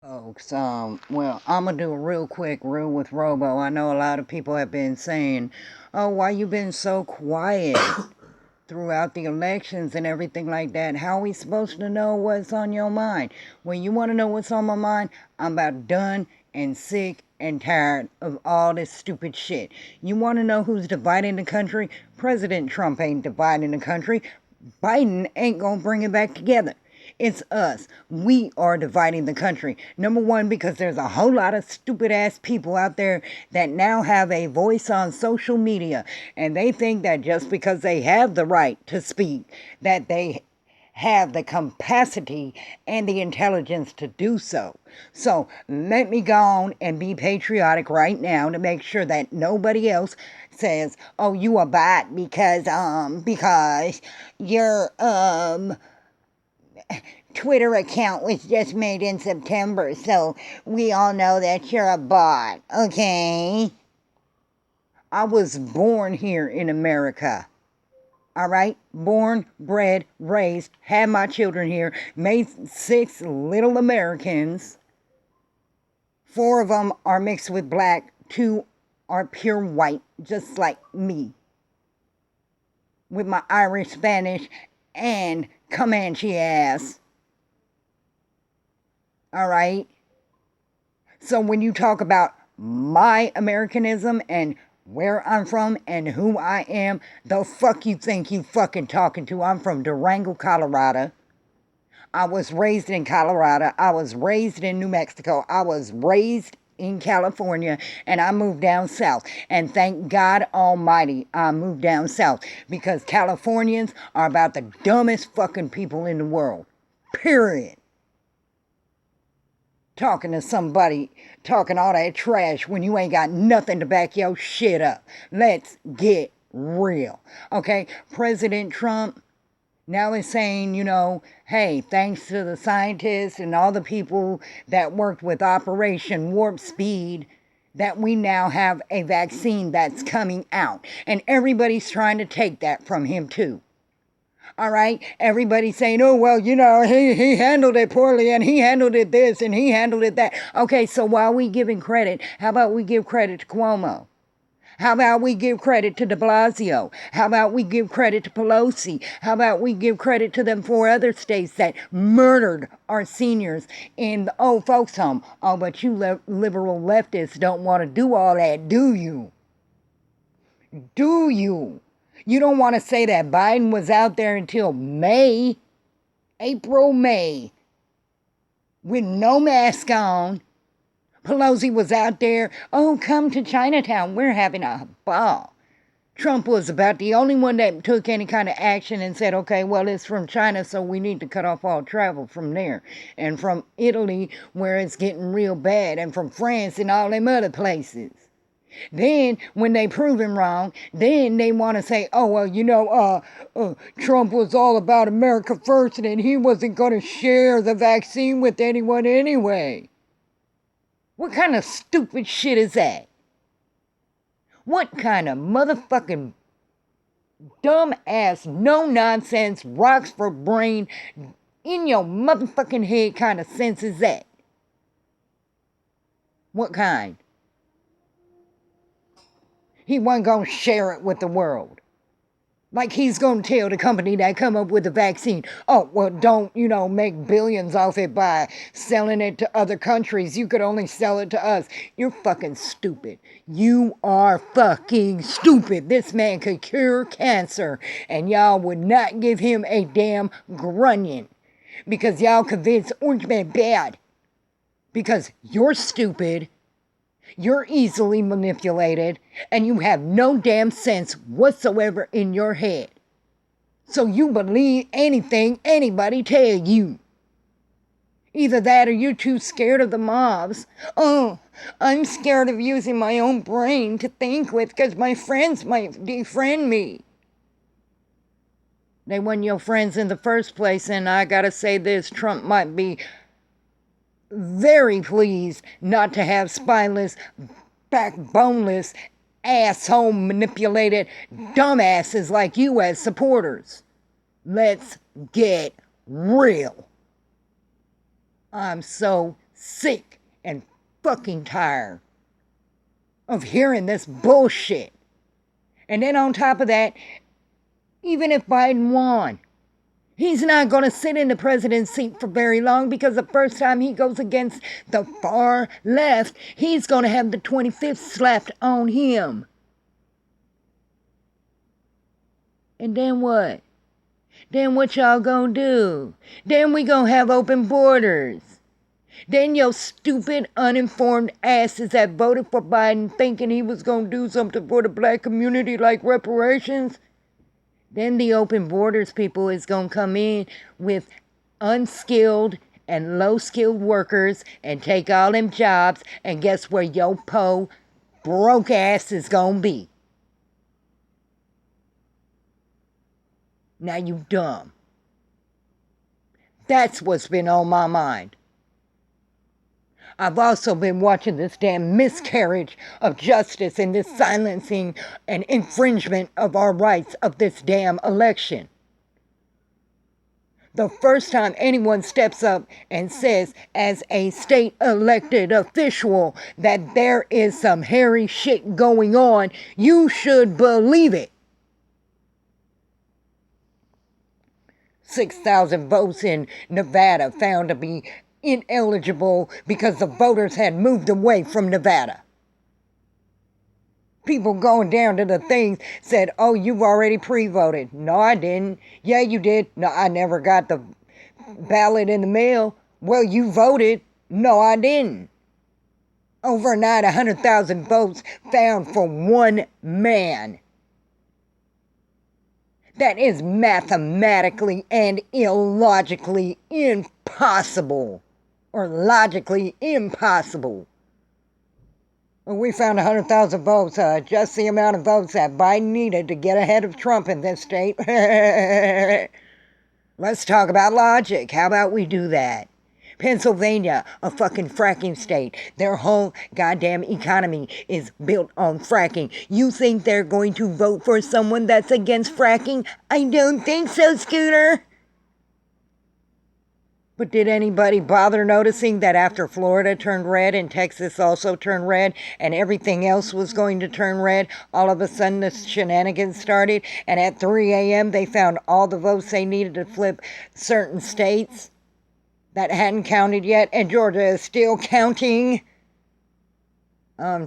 Folks, well, I'm gonna do a real quick rule with Robo. I know a lot of people have been saying, "Oh, why you been so quiet throughout the elections and everything like that? How are we supposed to know what's on your mind?" Well, you want to know what's on my mind? I'm about done and sick and tired of all this stupid shit. You want to know who's dividing the country? President Trump ain't dividing the country. Biden ain't gonna bring it back together. It's us. We are dividing the country. Number one, because there's a whole lot of stupid ass people out there that now have a voice on social media, and they think that just because they have the right to speak, that they have the capacity and the intelligence to do so. So let me go on and be patriotic right now to make sure that nobody else says, "Oh, you a bot because you're Twitter account was just made in September, so we all know that you're a bot, okay?" I was born here in America. All right? Born, bred, raised, had my children here, made 6 little Americans. 4 of them are mixed with black, 2 are pure white, just like me, with my Irish, Spanish, and Comanche ass. All right? So when you talk about my Americanism and where I'm from and who I am, the fuck you think you fucking talking to? I'm from Durango, Colorado. I was raised in Colorado. I was raised in New Mexico. I was raised in California, and I moved down south. And thank God Almighty I moved down south, because Californians are about the dumbest fucking people in the world. Period. Talking to somebody, talking all that trash when you ain't got nothing to back your shit up. Let's get real. Okay? President Trump now is saying, hey, thanks to the scientists and all the people that worked with Operation Warp Speed, that we now have a vaccine that's coming out. And everybody's trying to take that from him, too. All right? Everybody's saying, "Oh, well, he handled it poorly, and he handled it this, and he handled it that." Okay, so while we giving credit, how about we give credit to Cuomo? How about we give credit to de Blasio? How about we give credit to Pelosi? How about we give credit to them 4 other states that murdered our seniors in the old folks' home? Oh, but you liberal leftists don't want to do all that, do you? Do you? You don't want to say that Biden was out there until May, April, May, with no mask on. Pelosi was out there, "Oh, come to Chinatown. We're having a ball." Trump was about the only one that took any kind of action and said, "Okay, well, it's from China, so we need to cut off all travel from there. And from Italy, where it's getting real bad, and from France and all them other places." Then, when they prove him wrong, then they want to say, "Oh, well, Trump was all about America first, and he wasn't going to share the vaccine with anyone anyway." What kind of stupid shit is that? What kind of motherfucking dumb ass, no nonsense, rocks for brain, in your motherfucking head kind of sense is that? What kind? He wasn't gonna share it with the world. Like he's gonna tell the company that come up with the vaccine, "Oh, well, don't, make billions off it by selling it to other countries. You could only sell it to us." You're fucking stupid. You are fucking stupid. This man could cure cancer, and y'all would not give him a damn grunion because y'all convinced Orange Man bad. Because you're stupid, you're easily manipulated, and you have no damn sense whatsoever in your head. So you believe anything anybody tell you. Either that or you're too scared of the mobs. "Oh, I'm scared of using my own brain to think with because my friends might defriend me." They weren't your friends in the first place, and I gotta say this, Trump might be very pleased not to have spineless, backboneless, asshole manipulated dumbasses like you as supporters. Let's get real. I'm so sick and fucking tired of hearing this bullshit. And then on top of that, even if Biden won, he's not going to sit in the president's seat for very long, because the first time he goes against the far left, he's going to have the 25th slapped on him. And then what? Then what y'all gonna do? Then we gonna have open borders. Then your stupid, uninformed asses that voted for Biden thinking he was gonna do something for the black community like reparations. Then the open borders people is gonna come in with unskilled and low-skilled workers and take all them jobs, and guess where your po broke ass is gonna be? Now you dumb. That's what's been on my mind. I've also been watching this damn miscarriage of justice and this silencing and infringement of our rights of this damn election. The first time anyone steps up and says, as a state elected official, that there is some hairy shit going on, you should believe it. 6,000 votes in Nevada found to be ineligible because the voters had moved away from Nevada. People going down to the things said, oh, you've already pre-voted. No, I didn't. Yeah, you did. No, I never got the ballot in the mail. Well, you voted. No, I didn't. Overnight, 100,000 votes found for one man. That is mathematically and illogically impossible. Or logically impossible. Well, we found 100,000 votes, just the amount of votes that Biden needed to get ahead of Trump in this state. Let's talk about logic. How about we do that? Pennsylvania, a fucking fracking state. Their whole goddamn economy is built on fracking. You think they're going to vote for someone that's against fracking? I don't think so, Scooter. But did anybody bother noticing that after Florida turned red and Texas also turned red and everything else was going to turn red, all of a sudden the shenanigans started, and at 3 a.m. they found all the votes they needed to flip certain states that hadn't counted yet, and Georgia is still counting?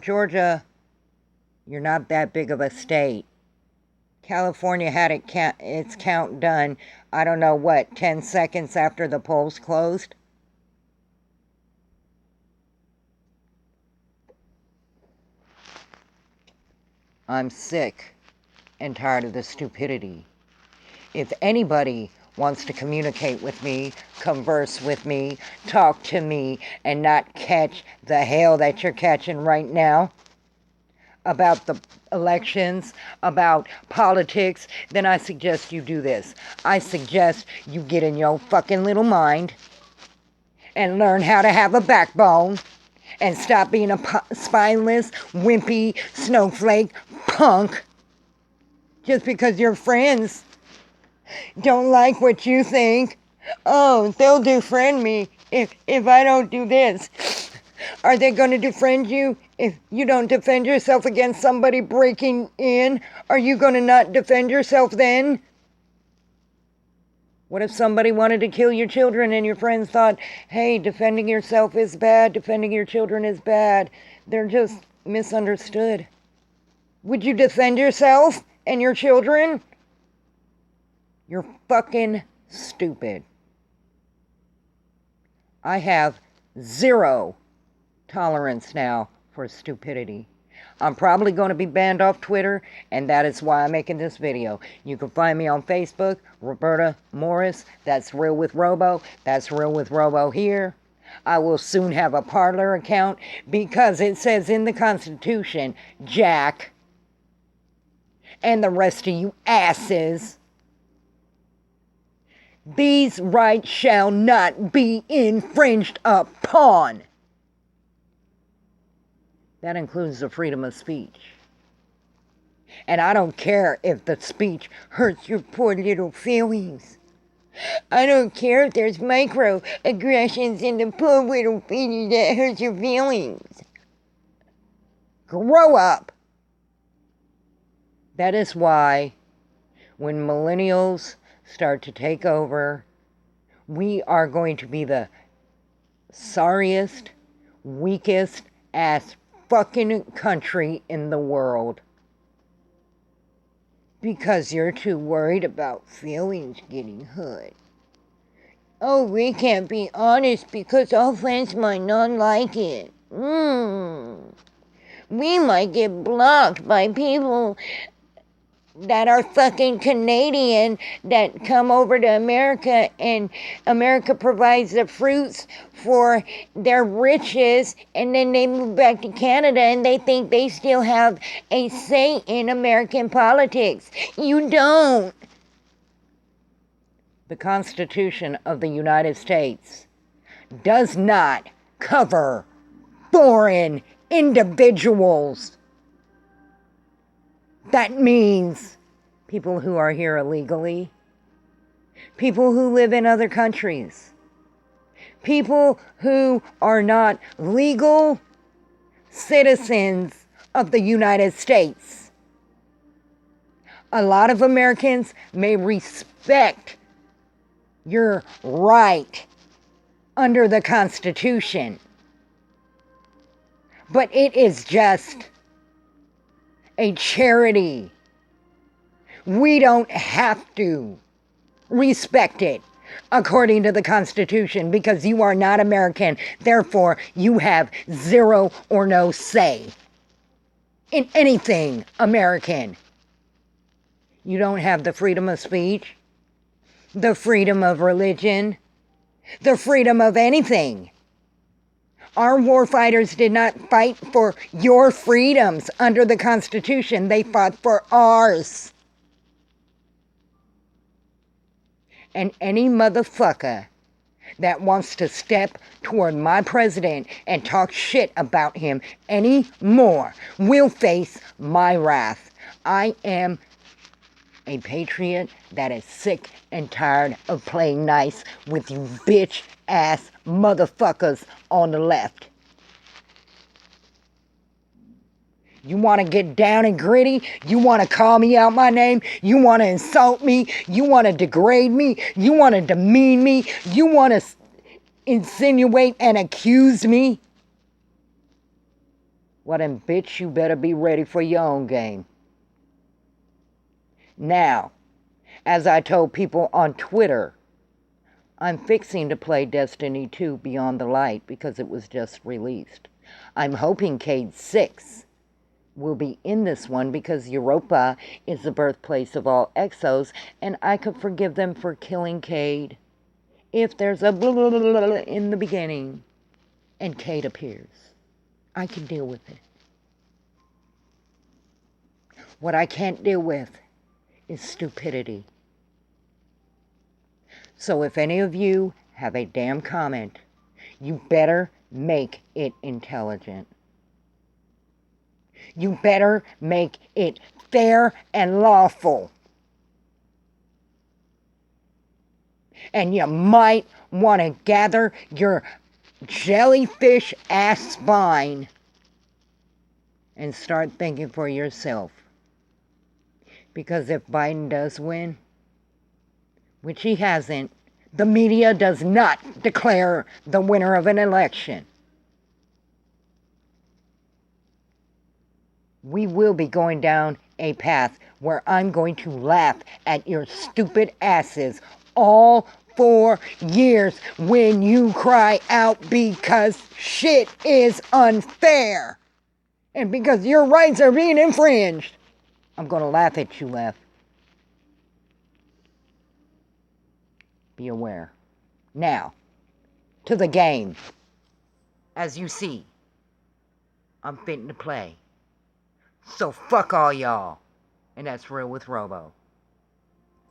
Georgia, you're not that big of a state. California had its count done, I don't know what, 10 seconds after the polls closed? I'm sick and tired of the stupidity. If anybody wants to communicate with me, converse with me, talk to me, and not catch the hell that you're catching right now about the elections, about politics, then I suggest you do this. I suggest you get in your fucking little mind and learn how to have a backbone and stop being a spineless, wimpy, snowflake punk just because your friends don't like what you think. Oh, they'll defriend me if I don't do this. Are they going to defriend you if you don't defend yourself against somebody breaking in? Are you going to not defend yourself then? What if somebody wanted to kill your children and your friends thought, hey, defending yourself is bad, defending your children is bad? They're just misunderstood. Would you defend yourself and your children? You're fucking stupid. I have zero tolerance now for stupidity. I'm probably going to be banned off Twitter, and that is why I'm making this video. You can find me on Facebook, Roberta Morris. That's Real with Robo. That's Real with Robo here. I will soon have a Parler account because it says in the Constitution, Jack, and the rest of you asses, these rights shall not be infringed upon. That includes the freedom of speech. And I don't care if the speech hurts your poor little feelings. I don't care if there's microaggressions in the poor little fetus that hurts your feelings. Grow up. That is why when millennials start to take over, we are going to be the sorriest, weakest ass fucking country in the world. Because you're too worried about feelings getting hurt. Oh, we can't be honest because our friends might not like it. We might get blocked by people that are fucking Canadian that come over to America, and America provides the fruits for their riches, and then they move back to Canada and they think they still have a say in American politics. You don't. The Constitution of the United States does not cover foreign individuals. That means people who are here illegally, people who live in other countries, people who are not legal citizens of the United States. A lot of Americans may respect your right under the Constitution, but it is just a charity. We don't have to respect it according to the Constitution because you are not American. Therefore, you have zero or no say in anything American. You don't have the freedom of speech, the freedom of religion, the freedom of anything. Our warfighters did not fight for your freedoms under the Constitution. They fought for ours. And any motherfucker that wants to step toward my president and talk shit about him anymore will face my wrath. I am a patriot that is sick and tired of playing nice with you bitch ass motherfuckers on the left. You want to get down and gritty? You want to call me out my name? You want to insult me? You want to degrade me? You want to demean me? You want to insinuate and accuse me? Well then, bitch, you better be ready for your own game. Now, as I told people on Twitter, I'm fixing to play Destiny 2 Beyond the Light because it was just released. I'm hoping Cayde 6 will be in this one because Europa is the birthplace of all Exos, and I could forgive them for killing Cayde if there's a blah, blah, blah, blah in the beginning and Cayde appears. I can deal with it. What I can't deal with is stupidity. So if any of you have a damn comment, you better make it intelligent. You better make it fair and lawful. And you might want to gather your jellyfish ass spine and start thinking for yourself. Because if Biden does win, which he hasn't, the media does not declare the winner of an election. We will be going down a path where I'm going to laugh at your stupid asses all 4 years when you cry out because shit is unfair and because your rights are being infringed. I'm going to laugh at you, left. Be aware. Now, to the game. As you see, I'm fitting to play. So fuck all y'all. And that's Real with Robo.